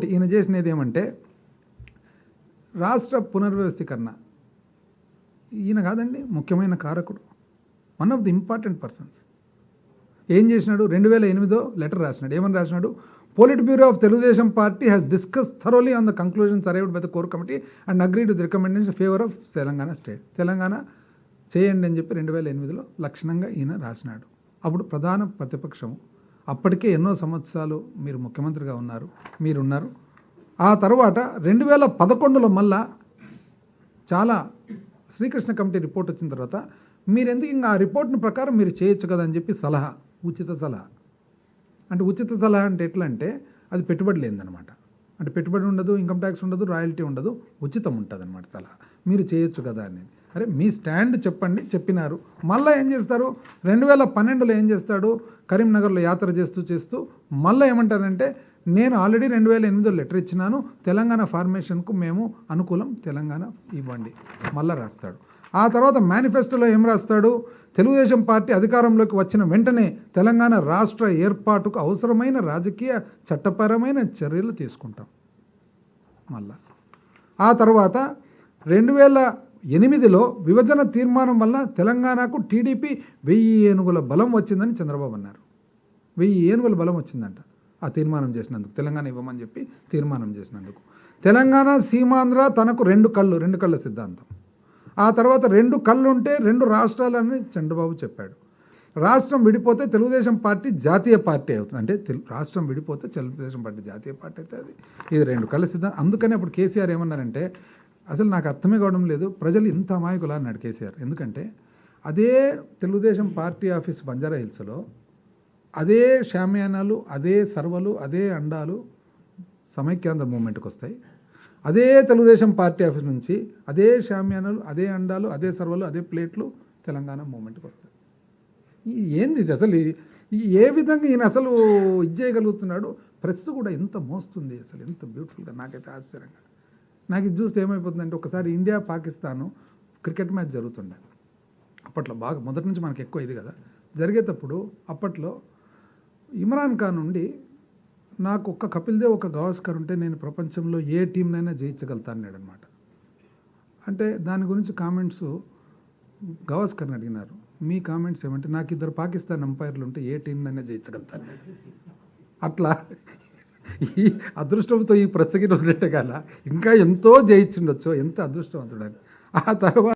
ఇంకోటి ఈయన చేసినది ఏమంటే రాష్ట్ర పునర్వ్యవస్థీకరణ ఈయన కాదండి ముఖ్యమైన కారకుడు, one of the important persons. ఏం చేసినాడు? 2008 లెటర్ రాసినాడు. ఏమని రాసినాడు? Polit bureau of Telugu Desam party has discuss thoroughly on the conclusions arrived by the core committee and agree to the recommendation favour of Telangana state. Telangana చేయండి అని చెప్పి 2008 లక్షణంగా ఈయన రాసినాడు. అప్పుడు ప్రధాన ప్రతిపక్షం, అప్పటికే ఎన్నో సంవత్సరాలు మీరు ముఖ్యమంత్రిగా ఉన్నారు, మీరున్నారు. ఆ తర్వాత 2011 మళ్ళా చాలా శ్రీకృష్ణ కమిటీ రిపోర్ట్ వచ్చిన తర్వాత మీరు ఎందుకు ఇంకా ఆ రిపోర్ట్ని ప్రకారం మీరు చేయొచ్చు కదా అని చెప్పి సలహా, ఉచిత సలహా. అంటే ఉచిత సలహా అంటే ఎట్లా అంటే అది పెట్టుబడి లేదనమాట. అంటే పెట్టుబడి ఉండదు, ఇన్కమ్ ట్యాక్స్ ఉండదు, రాయల్టీ ఉండదు, ఉచితం ఉంటుంది అనమాట సలహా. మీరు చేయొచ్చు కదా అనేది. అరే మీ స్టాండ్ చెప్పండి, చెప్పినారు. మళ్ళీ ఏం చేస్తారు? 2012 ఏం చేస్తాడు? కరీంనగర్లో యాత్ర చేస్తూ మళ్ళీ ఏమంటారంటే నేను ఆల్రెడీ 2008 లెటర్ ఇచ్చినాను, తెలంగాణ ఫార్మేషన్కు మేము అనుకూలం, తెలంగాణ ఇవ్వండి మళ్ళీ రాస్తాడు. ఆ తర్వాత మేనిఫెస్టోలో ఏం రాస్తాడు? తెలుగుదేశం పార్టీ అధికారంలోకి వచ్చిన వెంటనే తెలంగాణ రాష్ట్ర ఏర్పాటుకు అవసరమైన రాజకీయ చట్టపరమైన చర్యలు తీసుకుంటాం. మళ్ళా ఆ తర్వాత 2008లో విభజన తీర్మానం వల్ల తెలంగాణకు టీడీపీ 1000 ఏనుగుల బలం వచ్చిందని చంద్రబాబు అన్నారు. 1000 ఏనుగుల బలం వచ్చిందంట ఆ తీర్మానం చేసినందుకు, తెలంగాణ ఇవ్వమని చెప్పి తీర్మానం చేసినందుకు. తెలంగాణ సీమాంధ్ర తనకు రెండు కళ్ళ సిద్ధాంతం. ఆ తర్వాత 2 కళ్ళు ఉంటే 2 రాష్ట్రాలని చంద్రబాబు చెప్పాడు. రాష్ట్రం విడిపోతే తెలుగుదేశం పార్టీ జాతీయ పార్టీ అవుతుంది. అంటే రాష్ట్రం విడిపోతే తెలుగుదేశం పార్టీ జాతీయ పార్టీ అవుతుంది. ఇది 2 కళ్ళ సిద్ధాంతం. అందుకని అప్పుడు కేసీఆర్ ఏమన్నారంటే అసలు నాకు అర్థమే కావడం లేదు, ప్రజలు ఇంత అమాయకులా అన్నాడు కేసీఆర్. ఎందుకంటే అదే తెలుగుదేశం పార్టీ ఆఫీస్ బంజారా హిల్స్లో అదే షామియానాలు, అదే సర్వలు, అదే అండాలు సమైక్యాంధ్ర మూమెంట్కి వస్తాయి. అదే తెలుగుదేశం పార్టీ ఆఫీస్ నుంచి అదే షామియానాలు, అదే అండాలు, అదే సర్వలు, అదే ప్లేట్లు తెలంగాణ మూమెంట్కి వస్తాయి. ఏంది ఇది అసలు? ఏ విధంగా ఈయన అసలు ఇది చేయగలుగుతున్నాడు? ప్రెస్ కూడా ఎంత మోస్తుంది అసలు, ఎంత బ్యూటిఫుల్గా. నాకైతే ఆశ్చర్యంగా, నాకు ఇది చూస్తే ఏమైపోతుందంటే ఒకసారి ఇండియా పాకిస్తాను క్రికెట్ మ్యాచ్ జరుగుతుండే అప్పట్లో, బాగా మొదటి నుంచి మనకి ఎక్కువ ఇది కదా జరిగేటప్పుడు. అప్పట్లో ఇమ్రాన్ ఖాన్ నుండి నాకు ఒక్క కపిల్ దేవ్, ఒక గవాస్కర్ ఉంటే నేను ప్రపంచంలో ఏ టీంనైనా జయించగలుగుతాను అన్నాడు అనమాట. అంటే దాని గురించి కామెంట్స్ గవాస్కర్ని అడిగినారు, మీ కామెంట్స్ ఏమంటే నాకు 2 పాకిస్తాన్ అంపైర్లు ఉంటే ఏ టీంనైనా జయించగలుగుతాను. అట్లా ఈ అదృష్టంతో ఈ ప్రసంగిలో ఉన్నట్టుగా ఇంకా ఎంతో జయించుండొచ్చు, ఎంత అదృష్టవంతుడని. ఆ తర్వాత